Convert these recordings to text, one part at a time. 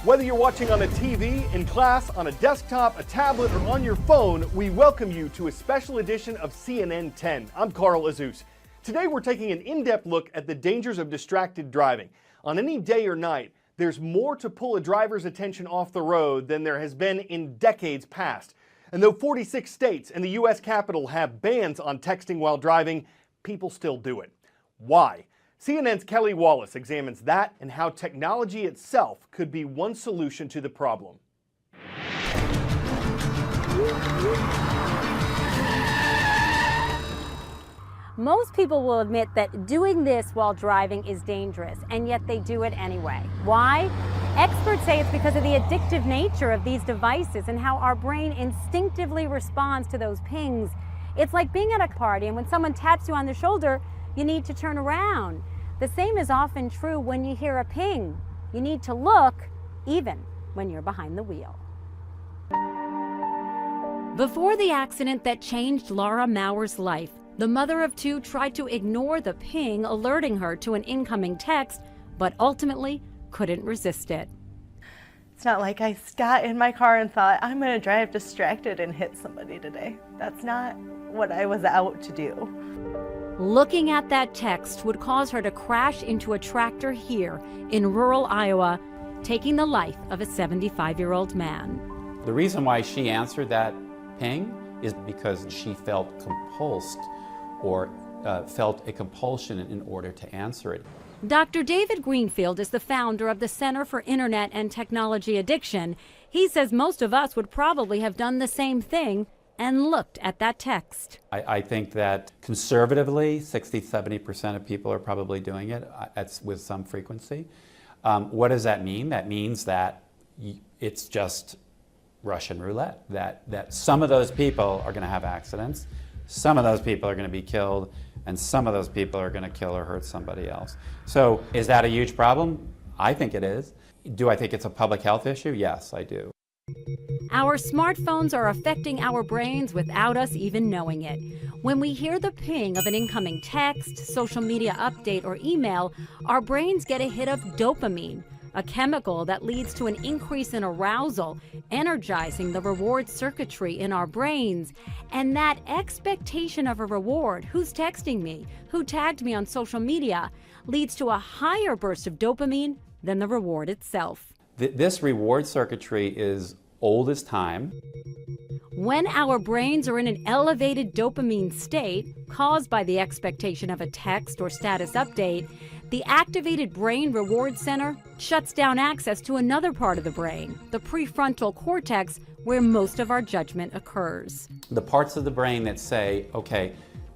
Whether you're watching on a TV, in class, on a desktop, a tablet, or on your phone, we welcome you to a special edition of CNN 10. I'm Carl Azus. Today we're taking an in-depth look at the dangers of distracted driving. On any day or night, there's more to pull a driver's attention off the road than there has been in decades past. And though 46 states and the U.S. Capitol have bans on texting while driving, people still do it. Why? CNN's Kelly Wallace examines that and how technology itself could be one solution to the problem. Most people will admit that doing this while driving is dangerous, and yet they do it anyway. Why? Experts say it's because of the addictive nature of these devices and how our brain instinctively responds to those pings. It's like being at a party and when someone taps you on the shoulder, you need to turn around. The same is often true when you hear a ping. You need to look, even when you're behind the wheel. Before the accident that changed Laura Mauer's life, the mother of two tried to ignore the ping alerting her to an incoming text, but ultimately couldn't resist it. It's not like I got in my car and thought, I'm going to drive distracted and hit somebody today. That's not what I was out to do. Looking at that text would cause her to crash into a tractor here in rural Iowa, taking the life of a 75-year-old man. The reason why she answered that ping is because she felt compulsed or felt a compulsion in order to answer it. Dr. David Greenfield is the founder of the Center for Internet and Technology Addiction. He says most of us would probably have done the same thing and looked at that text. I think that conservatively, 60–70% of people are probably doing it with some frequency. What does that mean? That means that it's just Russian roulette, that some of those people are going to have accidents, some of those people are going to be killed, and some of those people are going to kill or hurt somebody else. So is that a huge problem? I think it is. Do I think it's a public health issue? Yes, I do. Our smartphones are affecting our brains without us even knowing it. When we hear the ping of an incoming text, social media update, or email, our brains get a hit of dopamine, a chemical that leads to an increase in arousal, energizing the reward circuitry in our brains. And that expectation of a reward, who's texting me, who tagged me on social media, leads to a higher burst of dopamine than the reward itself. This reward circuitry is old as time. When our brains are in an elevated dopamine state, caused by the expectation of a text or status update, the activated brain reward center shuts down access to another part of the brain, the prefrontal cortex, where most of our judgment occurs. The parts of the brain that say, okay,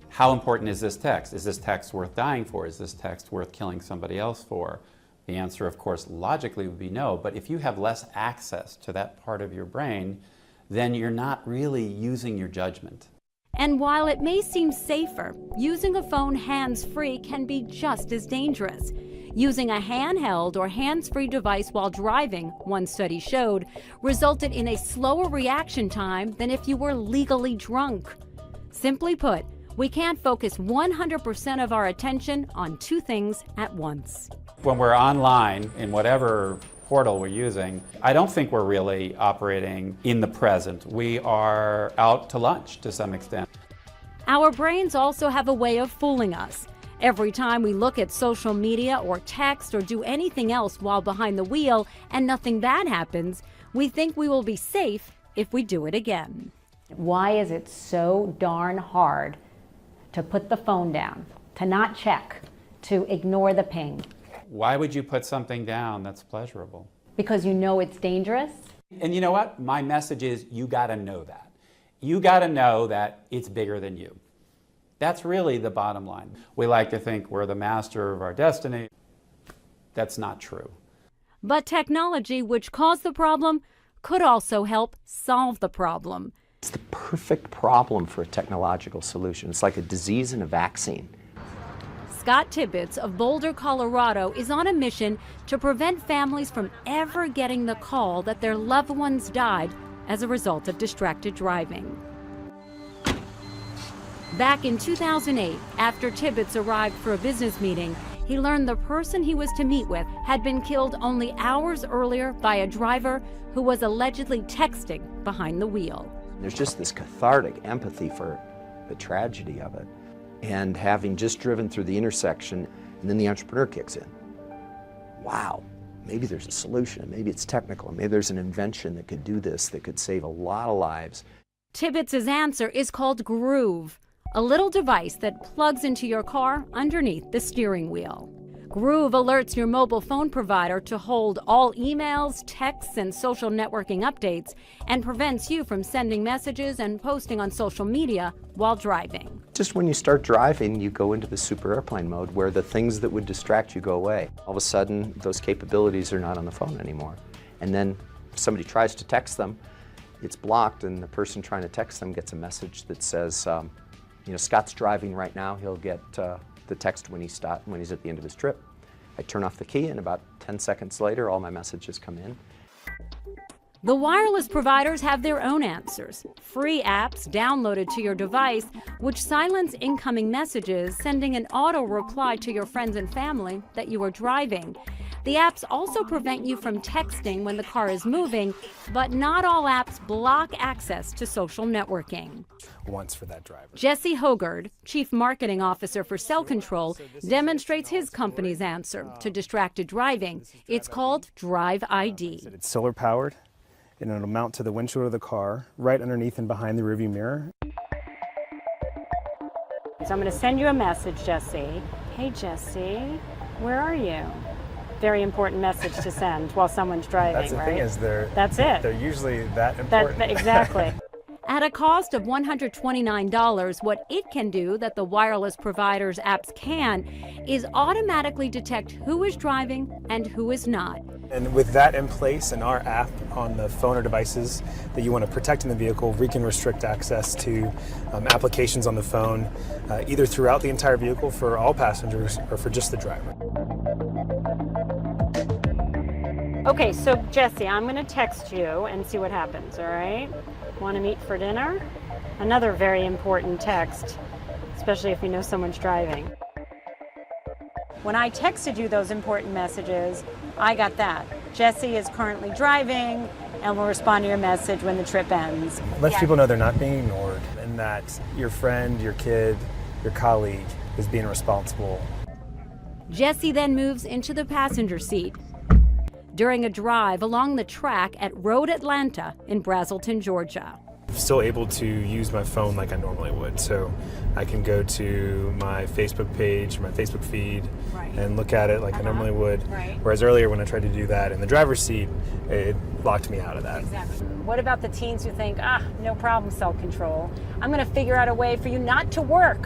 how important is this text? Is this text worth dying for? Is this text worth killing somebody else for? The answer, of course, logically would be no, but if you have less access to that part of your brain, then you're not really using your judgment. And while it may seem safer, using a phone hands-free can be just as dangerous. Using a handheld or hands-free device while driving, one study showed, resulted in a slower reaction time than if you were legally drunk. Simply put, we can't focus 100% of our attention on two things at once. When we're online, in whatever portal we're using, I don't think we're really operating in the present. We are out to lunch to some extent. Our brains also have a way of fooling us. Every time we look at social media or text or do anything else while behind the wheel and nothing bad happens, we think we will be safe if we do it again. Why is it so darn hard to put the phone down, to not check, to ignore the ping? Why would you put something down that's pleasurable? Because you know it's dangerous? And you know what? My message is you gotta know that. You gotta know that it's bigger than you. That's really the bottom line. We like to think we're the master of our destiny. That's not true. But technology, which caused the problem, could also help solve the problem. It's the perfect problem for a technological solution. It's like a disease and a vaccine. Scott Tibbetts of Boulder, Colorado, is on a mission to prevent families from ever getting the call that their loved ones died as a result of distracted driving. Back in 2008, after Tibbetts arrived for a business meeting, he learned the person he was to meet with had been killed only hours earlier by a driver who was allegedly texting behind the wheel. There's just this cathartic empathy for the tragedy of it. And having just driven through the intersection, and then the entrepreneur kicks in. Wow, maybe there's a solution, maybe it's technical, maybe there's an invention that could do this, that could save a lot of lives. Tibbetts' answer is called Groove, a little device that plugs into your car underneath the steering wheel. Groove alerts your mobile phone provider to hold all emails, texts, and social networking updates, and prevents you from sending messages and posting on social media while driving. Just when you start driving, you go into the super airplane mode where the things that would distract you go away. All of a sudden, those capabilities are not on the phone anymore. And then somebody tries to text them, it's blocked, and the person trying to text them gets a message that says, Scott's driving right now, he'll get the text when he's at the end of his trip. I turn off the key, and about 10 seconds later, all my messages come in. The wireless providers have their own answers. Free apps downloaded to your device, which silence incoming messages, sending an auto reply to your friends and family that you are driving. The apps also prevent you from texting when the car is moving, but not all apps block access to social networking. Once for that driver. Jesse Hogard, Chief Marketing Officer for Cell Control, demonstrates his company's answer to distracted driving. It's called Drive ID. It's solar powered, and it'll mount to the windshield of the car, right underneath and behind the rearview mirror. So I'm going to send you a message, Jesse. Hey, Jesse, where are you? Very important message to send while someone's driving, That's the right? thing is That's it. They're usually that important. Exactly. At a cost of $129, what it can do that the wireless providers' apps can is automatically detect who is driving and who is not. And with that in place and our app on the phone or devices that you want to protect in the vehicle, we can restrict access to applications on the phone, either throughout the entire vehicle for all passengers or for just the driver. Okay, so Jesse, I'm going to text you and see what happens, all right? Want to meet for dinner? Another very important text, especially if you know someone's driving. When I texted you those important messages, I got that. Jesse is currently driving and will respond to your message when the trip ends. Let people know they're not being ignored and that your friend, your kid, your colleague is being responsible. Jesse then moves into the passenger seat during a drive along the track at Road Atlanta in Brazelton, Georgia. I'm still able to use my phone like I normally would. So I can go to my Facebook page, my Facebook feed, and look at it like I normally would. Right. Whereas earlier when I tried to do that in the driver's seat, it locked me out of that. Exactly. What about the teens who think, no problem, self-control. I'm going to figure out a way for you not to work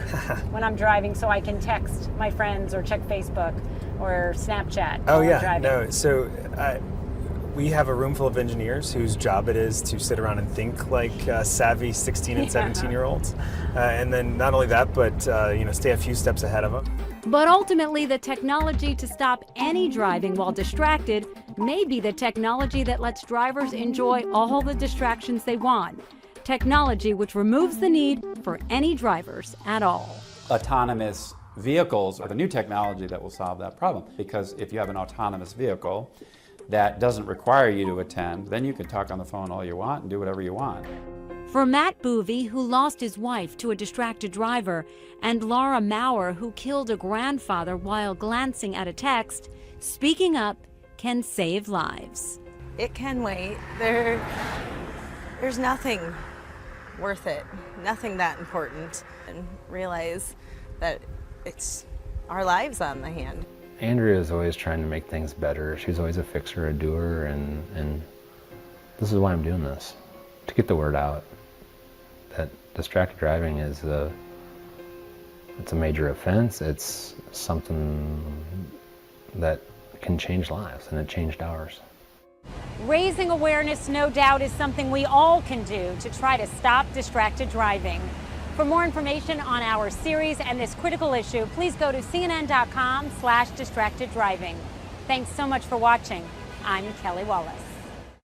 when I'm driving so I can text my friends or check Facebook or Snapchat while I'm driving. No. So we have a room full of engineers whose job it is to sit around and think like savvy 16 and 17-year-olds. And then not only that, but stay a few steps ahead of them. But ultimately, the technology to stop any driving while distracted may be the technology that lets drivers enjoy all the distractions they want. Technology which removes the need for any drivers at all. Autonomous vehicles are the new technology that will solve that problem, because if you have an autonomous vehicle that doesn't require you to attend, then you can talk on the phone all you want and do whatever you want. For Matt Boovey, who lost his wife to a distracted driver, and Laura Maurer, who killed a grandfather while glancing at a text, speaking up can save lives. It can wait. There's nothing worth it, nothing that important, and realize that it's our lives on the hand. Andrea is always trying to make things better. She's always a fixer, a doer, and this is why I'm doing this, to get the word out that distracted driving is it's a major offense. It's something that can change lives, and it changed ours. Raising awareness, no doubt, is something we all can do to try to stop distracted driving. For more information on our series and this critical issue, please go to cnn.com/distracteddriving. Thanks so much for watching. I'm Kelly Wallace.